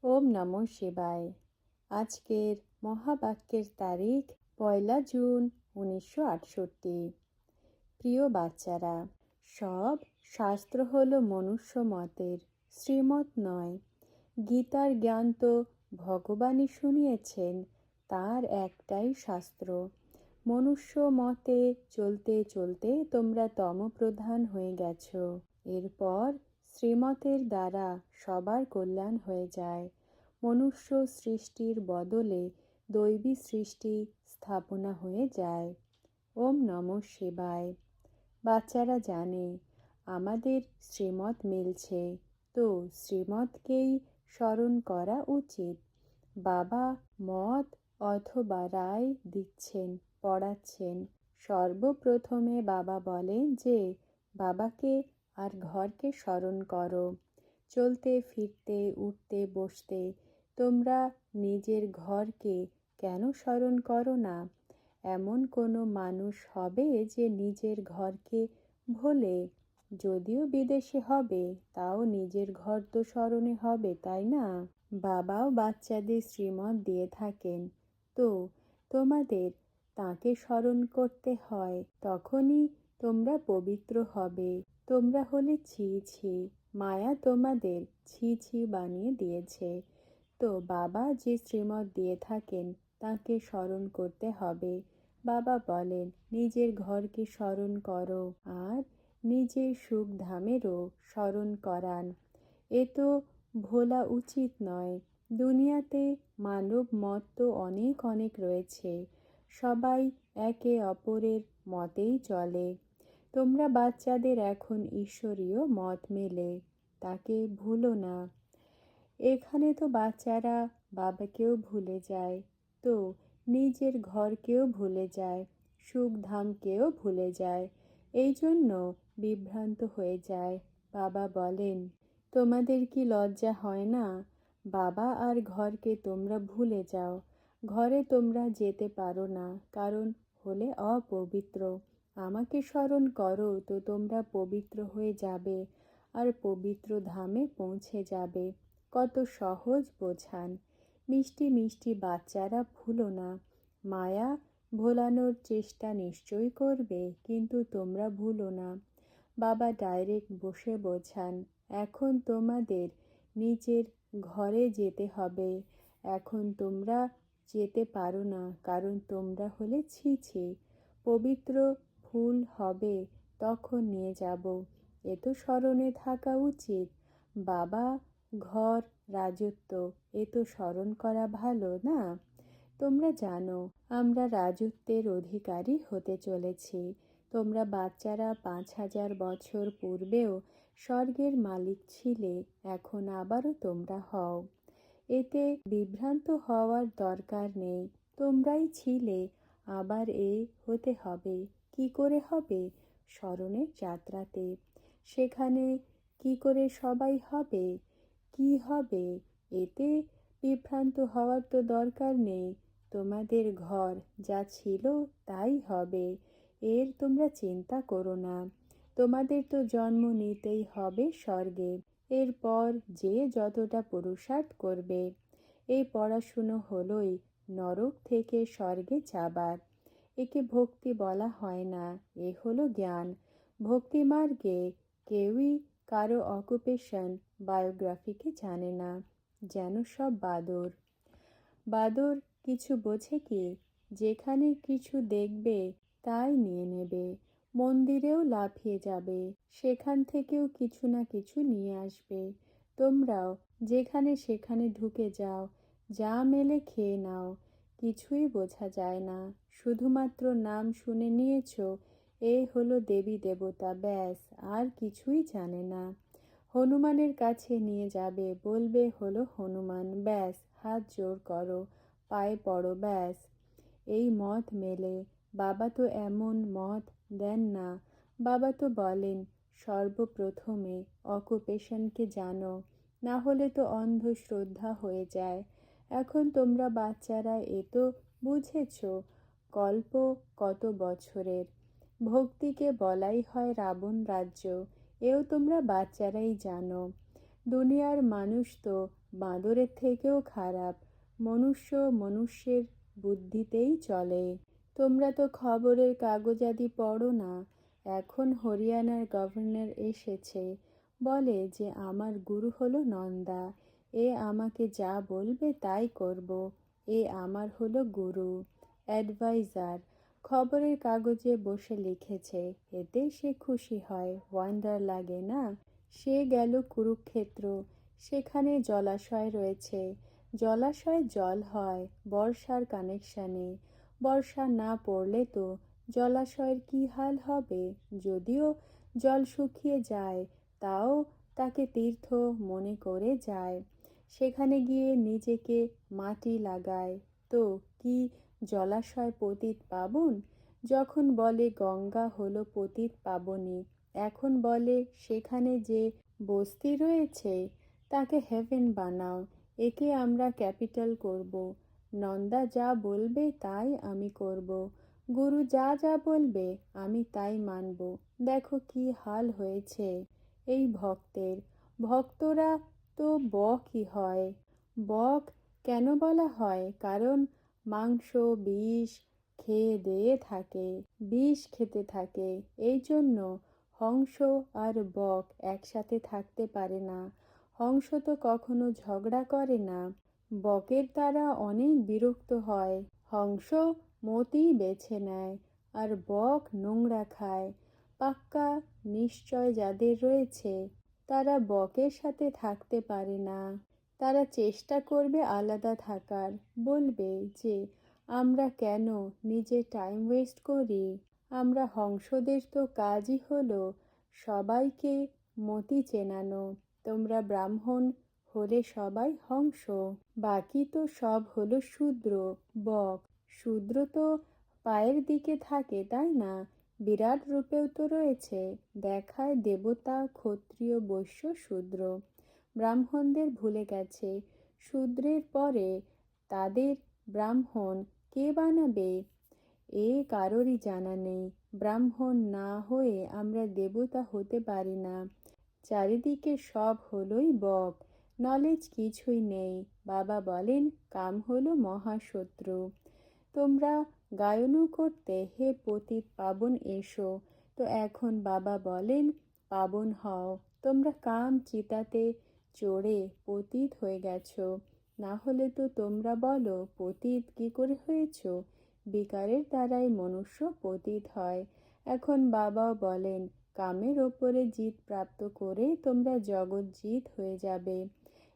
ওম নমঃ শিবায়। আজকের মহাবাক্যের তারিখ 1 জুন 1968। প্রিয় বাচ্চারা, সব শাস্ত্র হলো মনুষ্য মতের, শ্রীমত নয়। গীতার জ্ঞান তো ভগবানই শুনিয়েছেন, তার একটাই শাস্ত্র। মনুষ্য মতে চলতে চলতে তোমরা তমপ্রধান হয়ে গেছো। এরপর শ্রীমতের দ্বারা সবার কল্যাণ হয়ে যায়। মনুষ্য সৃষ্টির বদলে দৈবী সৃষ্টি স্থাপনা হয়ে যায়। ওম নমঃ শিবায়। বাচ্চারা জানে আমাদের শ্রীমত মিলছে, তো শ্রীমতকেই স্মরণ করা উচিত। বাবা মত অথবা রায় দিচ্ছেন, পড়াচ্ছেন। সর্বপ্রথমে বাবা বলেন যে বাবাকে আর ঘরকে স্মরণ করো। চলতে ফিরতে উঠতে বসতে তোমরা নিজের ঘরকে কেন স্মরণ করো না? এমন কোনো মানুষ হবে যে নিজের ঘরকে ভোলে? যদিও বিদেশে হবে, তাও নিজের ঘর তো স্মরণে হবে, তাই না? বাবাও বাচ্চাদের শ্রীমত দিয়ে থাকেন, তো তোমাদের তাকে স্মরণ করতে হয়, তখনই তোমরা পবিত্র হবে। তোমরা হলে ছি ছি, মায়া তোমাদের ছি ছি বানিয়ে দিয়েছে। তো বাবা যে শ্রীমত দিয়ে থাকেন তাকে স্মরণ করতে হবে। বাবা বলেন নিজের ঘরকে স্মরণ করো আর নিজের সুখ ধামেরও স্মরণ করান। এ তো ভোলা উচিত নয়। দুনিয়াতে মানব মত তো অনেক অনেক রয়েছে, সবাই একে অপরের মতেই চলে। তোমরা বাচ্চাদের এখন ঈশ্বরীয় মত মেলে, তাকে ভুলো না। এখানে তো বাচ্চারা বাবাকেও ভুলে যায়, তো নিজের ঘরকেও ভুলে যায়, সুখধামকেও ভুলে যায়। এই জন্য বিভ্রান্ত হয়ে যায়। বাবা বলেন, তোমাদের কি লজ্জা হয় না? বাবা আর ঘরকে তোমরা ভুলে যাও। ঘরে তোমরা যেতে পারো না, কারণ হলে অপবিত্র। আমাকে স্মরণ করো তো তোমরা পবিত্র হয়ে যাবে আর পবিত্র ধামে পৌঁছে যাবে। কত সহজ বোঝান। মিষ্টি মিষ্টি বাচ্চারা ভুলো না। মায়া ভোলানোর চেষ্টা নিশ্চয়ই করবে, কিন্তু তোমরা ভুলো না। বাবা ডাইরেক্ট বসে বোঝান, এখন তোমাদের নিজের ঘরে যেতে হবে। এখন তোমরা যেতে পারো না, কারণ তোমরা হলে ছি ছি। পবিত্র ফুল হবে, তখন নিয়ে যাব। এ তো স্মরণে থাকা উচিত। বাবা, ঘর, রাজত্ব, এ তো স্মরণ করা ভালো না? তোমরা জানো আমরা রাজত্বের অধিকারী হতে চলেছি। তোমরা বাচ্চারা 5000 বছর পূর্বেও স্বর্গের মালিক ছিলে, এখন আবারও তোমরা হও। এতে বিভ্রান্ত হওয়ার দরকার নেই। তোমরাই ছিলে, আবার হতে হবে। কি করে হবে? স্মরণের যাত্রাতে। সেখানে কি করে সবাই হবে? কি হবে? এতে বিভ্রান্ত হওয়ার তো দরকার নেই। তোমাদের ঘর যা ছিল তাই হবে, এর তোমরা চিন্তা করো না। তোমাদের তো জন্ম নিতেই হবে স্বর্গে। এরপর যে যতটা পুরুষার্থ করবে। এই পড়াশুনো হলোই নরক থেকে স্বর্গে যাবার। একে ভক্তি বলা হয় না, এ হলো জ্ঞান। ভক্তি মার্গে কেউই কারো অকুপেশন বায়োগ্রাফিকে জানে না, যেন সব বাদর। বাদর কিছু বোঝে কি? যেখানে কিছু দেখবে তাই নিয়ে নেবে। মন্দিরেও লাফিয়ে যাবে, সেখান থেকেও কিছু না কিছু নিয়ে আসবে। তোমরাও যেখানে সেখানে ঢুকে যাও, যা মেলে খেয়ে নাও। কিছুই বোঝা যায় না, শুধুমাত্র নাম শুনে নিয়েছ এ হলো দেবী দেবতা, ব্যাস, আর কিছুই জানে না। হনুমানের কাছে নিয়ে যাবে, বলবে হলো হনুমান, ব্যাস, হাত জোর করো, পায়ে পড়ো, ব্যাস। এই মত মেলে। বাবা তো এমন মত দেন না। বাবা তো বলেন সর্বপ্রথমে অকুপেশনকে জানো, না হলে তো অন্ধশ্রদ্ধা হয়ে যায়। এখন তোমরা বাচ্চারা এ তো বুঝেছ। কল্প কত বছরের। ভক্তিকে বলাই হয় রাবণ রাজ্য, এও তোমরা বাচ্চারাই জানো। দুনিয়ার মানুষ তো বাঁদরের থেকেও খারাপ। মনুষ্য মনুষ্যের বুদ্ধিতেই চলে। তোমরা তো খবরের কাগজাদি পড়ো না। এখন হরিয়ানার গভর্নর এসেছে, বলে যে আমার গুরু হলো নন্দা। এ আমাকে যা বলবে তাই করব। এ আমার হলো গুরু, অ্যাডভাইজার। খবরের কাগজে বসে লিখেছে, এতে সে খুশি হয়, ওয়ান্ডার লাগে না। সে গেল কুরুক্ষেত্র, সেখানে জলাশয় রয়েছে। জলাশয়ে জল হয় বর্ষার কানেকশানে। বর্ষা না পড়লে তো জলাশয়ের কি হাল হবে। যদিও জল শুকিয়ে যায়, তাও তাকে তীর্থ মনে করে যায়। সেখানে গিয়ে নিজেকে মাটি লাগায়। তো কি জলাশয় পতিত পাবন? যখন বলে গঙ্গা হলো পতিত পাবনী, এখন বলে সেখানে যে বস্তি রয়েছে তাকে হেভেন বানাও, একে আমরা ক্যাপিটাল করব। নন্দা যা বলবে তাই আমি করব। গুরু যা যা বলবে আমি তাই মানব। দেখো কি হাল হয়েছে এই ভক্তের। ভক্তরা তো বকই হয়। বক কেন বলা হয়? কারণ মাংস বিষ খেয়ে দিয়ে থাকে, বিষ খেতে থাকে। এই জন্য হংস আর বক একসাথে থাকতে পারে না। হংস তো কখনো ঝগড়া করে না, বকের দ্বারা অনেক বিরক্ত হয়। হংস মতি বেছে নেয়, আর বক নোংরা খায়। পাক্কা নিশ্চয় যাদের রয়েছে তারা বকের সাথে থাকতে পারে না। তারা চেষ্টা করবে আলাদা থাকার, বলবে যে আমরা কেন নিজে টাইম ওয়েস্ট করি। আমরা হংসদের তো কাজই হলো সবাইকে মতি চেনানো। তোমরা ব্রাহ্মণ হলে সবাই হংস, বাকি তো সব হলো শূদ্র, বক। শূদ্র তো পায়ের দিকে থাকে, তাই না? বিরাট রূপেও তো রয়েছে, দেখায় দেবতা, ক্ষত্রিয়, বৈশ্য, শূদ্র। ব্রাহ্মণদের ভুলে গেছে। শূদ্রের পরে তাদের ব্রাহ্মণ কে বানাবে এ কারোরই জানা নেই। ব্রাহ্মণ না হয়ে আমরা দেবতা হতে পারি না। চারিদিকে সব হলোই বক, নলেজ কিছুই নেই। বাবা বলেন কাম হলো মহাশত্রু। তোমরা গায়নও করতে হে পতিত পাবন এসো। তো এখন বাবা বলেন পাবন হও। তোমরা কাম চিতাতে চড়ে পতিত হয়ে গেছো। না হলে তো তোমরা বলো পতিত কি করে হয়েছ? বিকারের দ্বারাই মনুষ্য পতিত হয়। এখন বাবাও বলেন কামের ওপরে জিত প্রাপ্ত করে তোমরা জগৎ জিত হয়ে যাবে।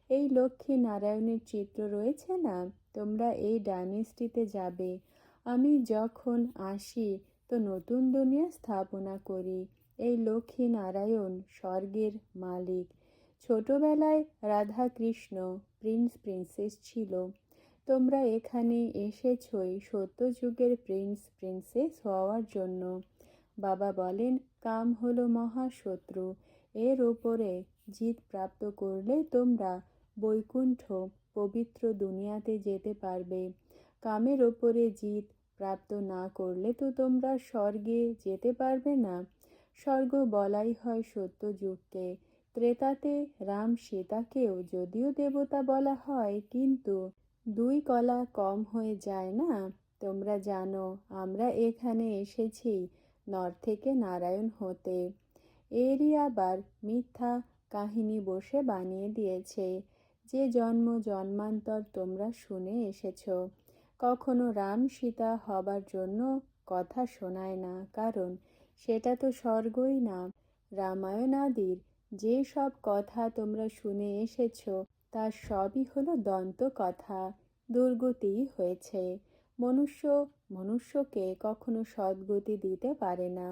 এই লক্ষ্মী নারায়ণের চিত্র রয়েছে না, তোমরা এই ডাইনেস্টিতে যাবে। আমি যখন আসি তো নতুন দুনিয়া স্থাপনা করি। এই লক্ষ্মী নারায়ণ স্বর্গের মালিক। ছোটবেলায় রাধা কৃষ্ণ প্রিন্স প্রিন্সেস ছিল। তোমরা এখানে এসেছই সত্যযুগের প্রিন্স প্রিন্সেস হওয়ার জন্য। বাবা বলেন কাম হলো মহাশত্রু। এর ওপরে জিত প্রাপ্ত করলে তোমরা বৈকুণ্ঠ পবিত্র দুনিয়াতে যেতে পারবে। কামের ওপরে জিত প্রাপ্ত না করলে তো তোমরা স্বর্গে যেতে পারবে না। স্বর্গ বলাই হয় সত্যযুগকে। ত্রেতাতে রাম সীতাকেও যদিও দেবতা বলা হয়, কিন্তু দুই কলা কম হয়ে যায় না। তোমরা জানো আমরা এখানে এসেছি নর থেকে নারায়ণ হতে। এরই আবার মিথ্যা কাহিনী বসে বানিয়ে দিয়েছে, যে জন্ম জন্মান্তর তোমরা শুনে এসেছ। কখনো রাম সীতা হবার জন্য কথা শোনায় না, কারণ সেটা তো স্বর্গই না। রামায়ণ আদির যে সব কথা তোমরা শুনে এসেছ তার সবই হলো দন্ত কথা, দুর্গতি হয়েছে। মনুষ্য মনুষ্যকে কখনো সদ্গতি দিতে পারে না।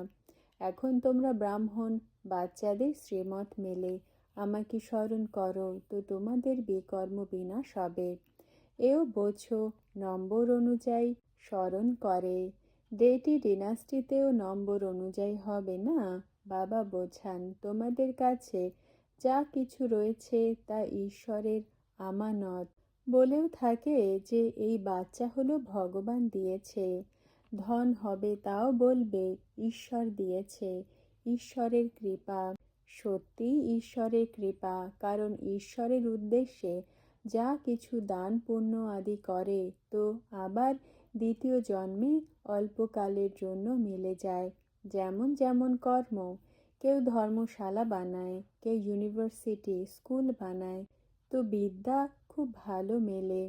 এখন তোমরা ব্রাহ্মণ বাচ্চাদের শ্রীমত মেলে আমাকে স্মরণ করো, তো তোমাদের বিকর্ম বিনাশ হবে। এও বোঝো নম্বর অনুযায়ী স্মরণ করে। ডেটি ডিনাস্টিতেও নম্বর অনুযায়ী হবে না। বাবা বোঝান তোমাদের কাছে যা কিছু রয়েছে তা ঈশ্বরের আমানত। বলেও থাকে যে এই বাচ্চা হলো ভগবান দিয়েছে। ধন হবে তাও বলবে ঈশ্বর দিয়েছে, ঈশ্বরের কৃপা। সত্যি ঈশ্বরের কৃপা, কারণ ঈশ্বরের উদ্দেশ্যে যা কিছু দান পুণ্য আদি করে তো আবার দ্বিতীয় জন্মে অল্পকালের জন্য মিলে যায়। যেমন যেমন কর্ম, কেউ ধর্মশালা বানায়, কেউ ইউনিভার্সিটি স্কুল বানায়, তো বিদ্যা খুব ভালো মেলে।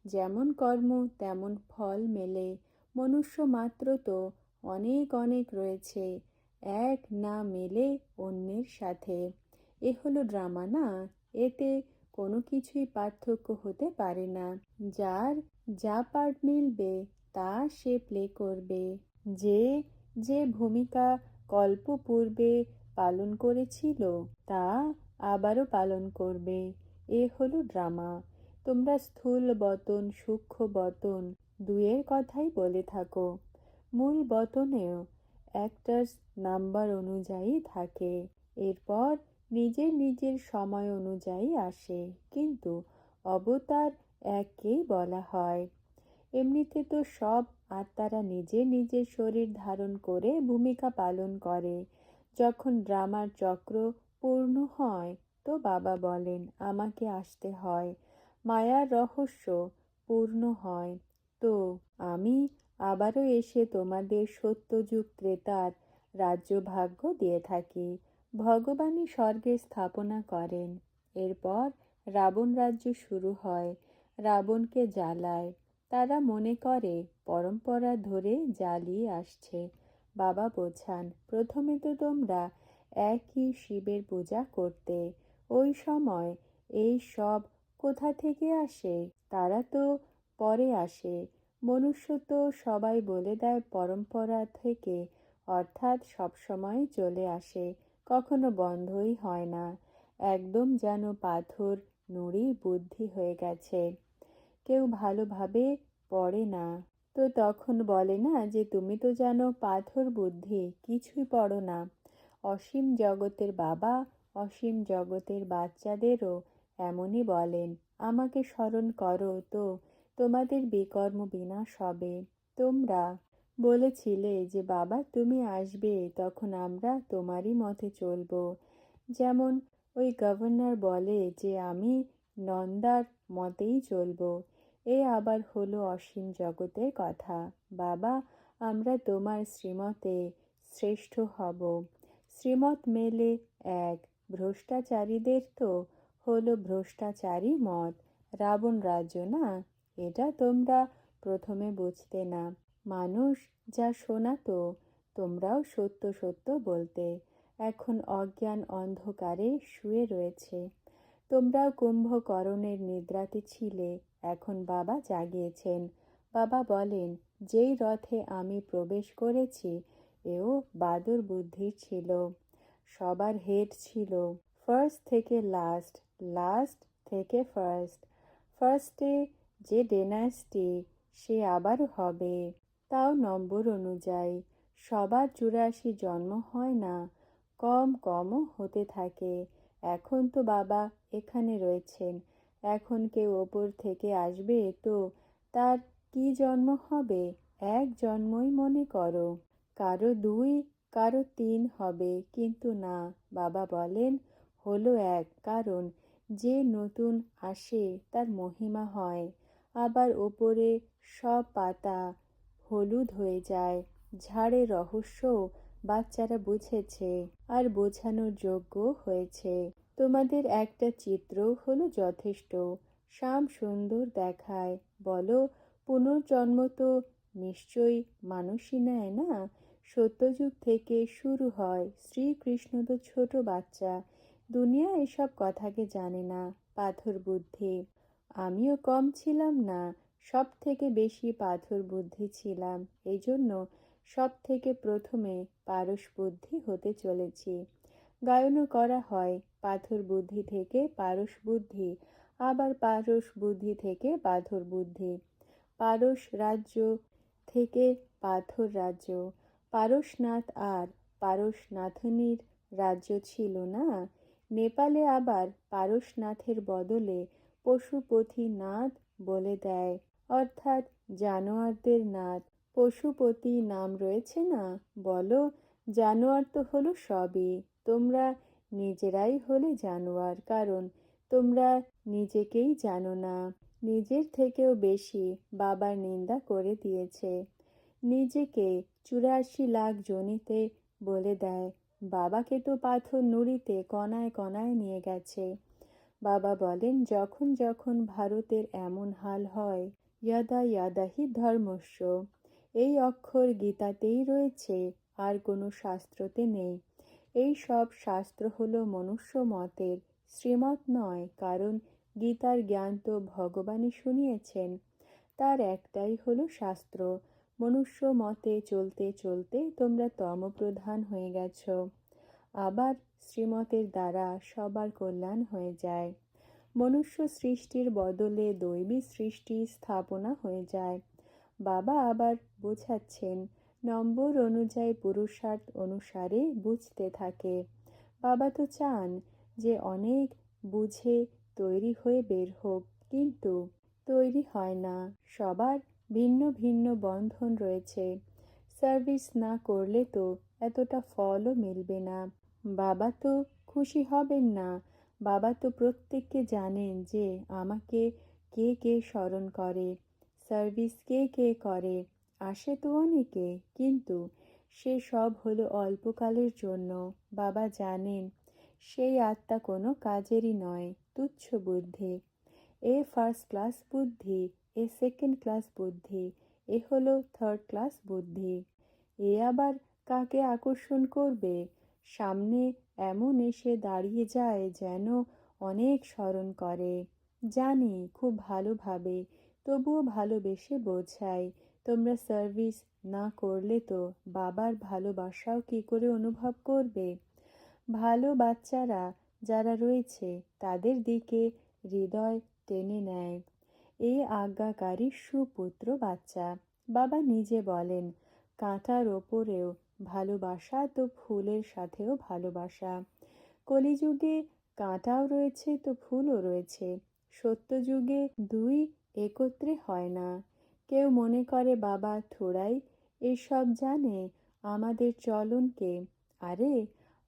যেমন কর্ম তেমন ফল মেলে। মনুষ্য মাত্র তো অনেক অনেক রয়েছে, এক না মেলে অন্যের সাথে। এ হলো ড্রামা না, এতে কোনো কিছুই পার্থক্য হতে পারে না। যার যা পার্ট মিলবে তা সে প্লে করবে। যে যে ভূমিকা কল্প পূর্বে পালন করেছিল তা আবারও পালন করবে। এ হলো ড্রামা। তোমরা স্থূল বতন সূক্ষ্ম বতন দুয়ের কথাই বলে থাকো। মূল বতনেও অ্যাক্টার্স নাম্বার অনুযায়ী থাকে, এরপর নিজের নিজের সময় অনুযায়ী আসে, কিন্তু অবতার এককেই বলা হয়। এমনিতে তো সব আত্মারা নিজের নিজের শরীর ধারণ করে ভূমিকা পালন করে। যখন ড্রামার চক্র পূর্ণ হয় তো বাবা বলেন আমাকে আসতে হয়। মায়ার রহস্য পূর্ণ হয় তো আমি আবারও এসে তোমাদের সত্যযুগ ত্রেতার রাজ্যভাগ্য দিয়ে থাকি। ভগবানই স্বর্গে স্থাপনা করেন। এরপর রাবণ রাজ্য শুরু হয়। রাবণকে জ্বালায়। তারা মনে করে পরম্পরা ধরে জ্বালিয়ে আসছে। বাবা বোঝান প্রথমে তো তোমরা একই শিবের পূজা করতে, ওই সময় এই সব কোথা থেকে আসে? তারা তো পরে আসে। মনুষ্য তো সবাই বলে দেয় পরম্পরা থেকে, অর্থাৎ সবসময় চলে আসে, কখনো বন্ধই হয় না। একদম যেন পাথর নুড়ি বুদ্ধি হয়ে গেছে, কেউ ভালোভাবে পড়ে না। তো তখন বলে না যে তুমি তো জানো পাথর বুদ্ধি, কিছুই পড়ো না। অসীম জগতের বাবা অসীম জগতের বাচ্চাদেরও এমনই বলেন, আমাকে স্মরণ করো তো তোমাদের বিকর্ম বিনাশ হবে। তোমরা বলেছিলে যে বাবা তুমি আসবে, তখন আমরা তোমারই মতে চলবো। যেমন ওই গভর্নর বলে যে আমি নন্দার মতেই চলবো। এ আবার হলো অসীম জগতের কথা। বাবা আমরা তোমার শ্রীমতে শ্রেষ্ঠ হব। শ্রীমত মেলে এক, ভ্রষ্টাচারীদের তো হলো ভ্রষ্টাচারী মত। রাবণ রাজ্য না, এটা তোমরা প্রথমে বুঝতে না। মানুষ যা শোনাতো তোমরাও সত্য সত্য বলতে। এখন অজ্ঞান অন্ধকারে শুয়ে রয়েছে। তোমরাও কুম্ভকরণের নিদ্রাতে ছিলে, এখন বাবা জাগিয়েছেন। বাবা বলেন যেই রথে আমি প্রবেশ করেছি এও বাদর বুদ্ধির ছিল। সবার হেড ছিল, ফার্স্ট থেকে লাস্ট, লাস্ট থেকে ফার্স্ট। ফার্স্টে যে ডেনাস্টি সে আবার হবে, তাও নম্বর অনুযায়ী। সবার 84 জন্ম হয় না, কম কমও হতে থাকে। এখন তো বাবা এখানে রয়েছেন, এখন কেউ ওপর থেকে আসবে তো তার কি জন্ম হবে? এক জন্মই মনে করো। কারো 2 কারো 3 হবে, কিন্তু না, বাবা বলেন হলো এক, কারণ যে নতুন আসে তার মহিমা হয়। আবার ওপরে সব পাতা হলুদ হয়ে যায়। ঝাড়ের রহস্যও বাচ্চারা বুঝেছে আর বোঝানোর যোগ্য হয়েছে। তোমাদের একটা চিত্র হলো যথেষ্ট। শ্যাম সুন্দর দেখায়, বলো পুনর্জন্ম তো নিশ্চয়ই মানুষই নেয় না। সত্যযুগ থেকে শুরু হয়। শ্রীকৃষ্ণ তো ছোট বাচ্চা, দুনিয়া এসব কথাকে জানে না। পাথর বুদ্ধি, আমিও কম ছিলাম না, সব থেকে বেশি পাথর বুদ্ধি ছিলাম। এই জন্য সব থেকে প্রথমে পারস বুদ্ধি হতে চলেছি। গায়নও করা হয় পাথর বুদ্ধি থেকে পারস বুদ্ধি, আবার পারস বুদ্ধি থেকে পাথর বুদ্ধি। পারস রাজ্য থেকে পাথর রাজ্য। পারসনাথ আর পারসনাথনীর রাজ্য ছিল না। নেপালে আবার পারসনাথের বদলে পশুপতিনাথ বলে দেয়, অর্থাৎ জানোয়ারদের নাথ। পশুপতি নাম রয়েছে না, বলো জানোয়ার তো হলো সবই। তোমরা নিজেরাই হলে জানোয়ার, কারণ তোমরা নিজেকেই জানো না। নিজের থেকেও বেশি বাবার নিন্দা করে দিয়েছে। নিজেকে 84 লাখ জনিতে বলে দেয়, বাবাকে তো পাথর নুড়িতে কণায় কণায় নিয়ে গেছে। বাবা বলেন, যখন যখন ভারতের এমন হাল হয়, ইয়াদা ইয়াদাহি ধর্মস্য, এই অক্ষর গীতাতেই রয়েছে, আর কোনো শাস্ত্রতে নেই। এই সব শাস্ত্র হলো মনুষ্য মতের, শ্রীমত নয়, কারণ গীতার জ্ঞান তো ভগবানই শুনিয়েছেন। তার একটাই হলো শাস্ত্র। মনুষ্য মতে চলতে চলতে তোমরা তমপ্রধান হয়ে গেছ। আবার শ্রীমতের দ্বারা সবার কল্যাণ হয়ে যায়। মনুষ্য সৃষ্টির বদলে দৈবী সৃষ্টি স্থাপনা হয়ে যায়। বাবা আবার বোঝাচ্ছেন, নম্বর অনুযায়ী পুরুষার্থ অনুসারে বুঝতে থাকে। বাবা তো চান যে অনেক বুঝে তৈরি হয়ে বের হোক, কিন্তু তৈরি হয় না। সবার ভিন্ন ভিন্ন বন্ধন রয়েছে। সার্ভিস না করলে তো এতটা ফলও মিলবে না। বাবা তো খুশি হবেন না। বাবা তো প্রত্যেককে জানেন যে আমাকে কে কে স্মরণ করে, সার্ভিস কে কে করে। আসে তো অনেকে, কিন্তু সে সব হলো অল্পকালের জন্য। বাবা জানেন সেই আত্মা কোনো কাজেরই নয়, তুচ্ছ বুদ্ধি। এ ফার্স্ট ক্লাস বুদ্ধি, এ সেকেন্ড ক্লাস বুদ্ধি, এ হলো থার্ড ক্লাস বুদ্ধি। এ আবার কাকে আকর্ষণ করবে? সামনে এমন এসে দাঁড়িয়ে যায় যেন অনেক স্মরণ করে। জানি খুব ভালোভাবে, তবুও ভালোবেসে বোঝাই। তোমরা সার্ভিস না করলে তো বাবার ভালোবাসাও কি করে অনুভব করবে? ভালো বাচ্চারা যারা রয়েছে তাদের দিকে হৃদয় টেনে নেয়। এই আজ্ঞাকারী সুপুত্র বাচ্চা। বাবা নিজে বলেন, কাঁটার ওপরেও ভালোবাসা তো ফুলের সাথেও ভালোবাসা। কলিযুগে কাঁটাও রয়েছে তো ফুলও রয়েছে। সত্যযুগে দুই একত্রে হয় না। কেউ মনে করে বাবা থোড়াই এসব জানে আমাদের চলনকে। আরে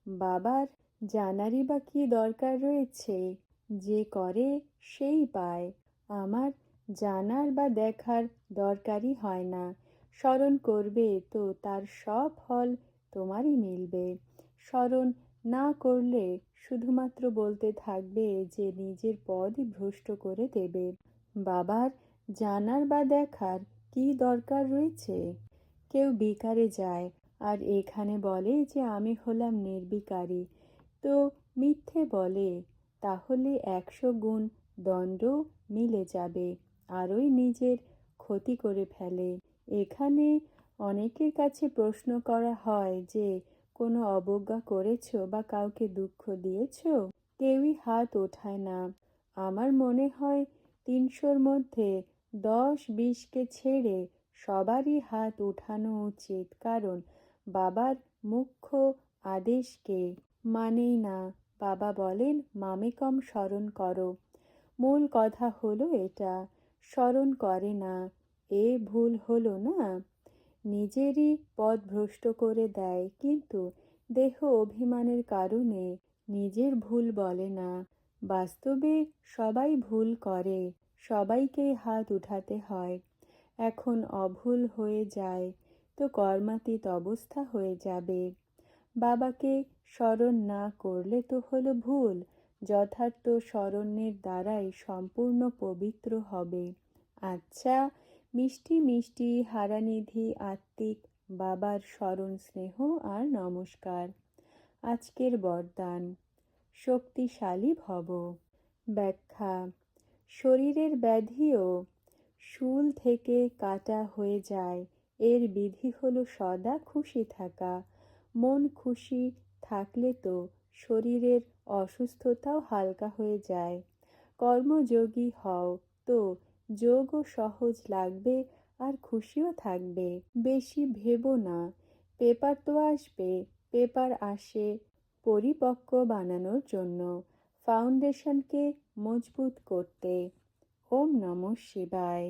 বাবার জানারই বা কি দরকার রয়েছে? যে করে সেই পায়। আমার জানার বা দেখার দরকারই হয় না। স্মরণ করবে তো তার সব ফল তোমারই মিলবে। স্মরণ না করলে শুধুমাত্র বলতে থাকবে যে নিজের পদই ভ্রষ্ট করে দেবে। বাবার জানার বা দেখার কি দরকার রয়েছে? কেউ বিকারে যায় আর এখানে বলে যে আমি হলাম নির্বিকারী, তো মিথ্যে বলে। তাহলে 100 গুণ দণ্ড মিলে যাবে, আরই নিজের ক্ষতি করে ফেলে। এখানে অনেকের কাছে প্রশ্ন করা হয় যে কোনো অবজ্ঞা করেছো বা কাউকে দুঃখ দিয়েছো? কেউই হাত ওঠায় না। আমার মনে হয় 300-র মধ্যে 10-20কে ছেড়ে সবারই হাত উঠানো উচিত, কারণ বাবার মুখ্য আদেশকে মানেই না। বাবা বলেন, মামেকম স্মরণ করো। মূল কথা হলো এটা, স্মরণ করে না। এ ভুল হলো না? নিজেরই পথ ভ্রষ্ট করে দেয়, কিন্তু দেহ অভিমানের কারণে নিজের ভুল বলে না। বাস্তবে সবাই ভুল করে, সবাইকেই হাত উঠাতে হয়। এখন অভুল হয়ে যায় তো কর্মাতীত অবস্থা হয়ে যাবে। বাবাকে স্মরণ না করলে তো হলো ভুল। যথার্থ স্মরণের দ্বারাই সম্পূর্ণ পবিত্র হবে। আচ্ছা, মিষ্টি মিষ্টি হারানিধি আত্মিক বাবার স্মরণ স্নেহ আর নমস্কার। আজকের বরদান, শক্তিশালী ভব। ব্যাখ্যা: শরীরের ব্যাধিও শূল থেকে কাটা হয়ে যায়। এর বিধি হলো সদা খুশি থাকা। মন খুশি থাকলে তো শরীরের অসুস্থতাও হালকা হয়ে যায়। কর্মযোগী হও তো যোগও সহজ লাগবে আর খুশিও থাকবে। বেশি ভেবো না। পেপার তো আসবে। পেপার আসে পরিপক্ক বানানোর জন্য, ফাউন্ডেশনকে মজবুত করতে। ওম নমঃ শিবায়।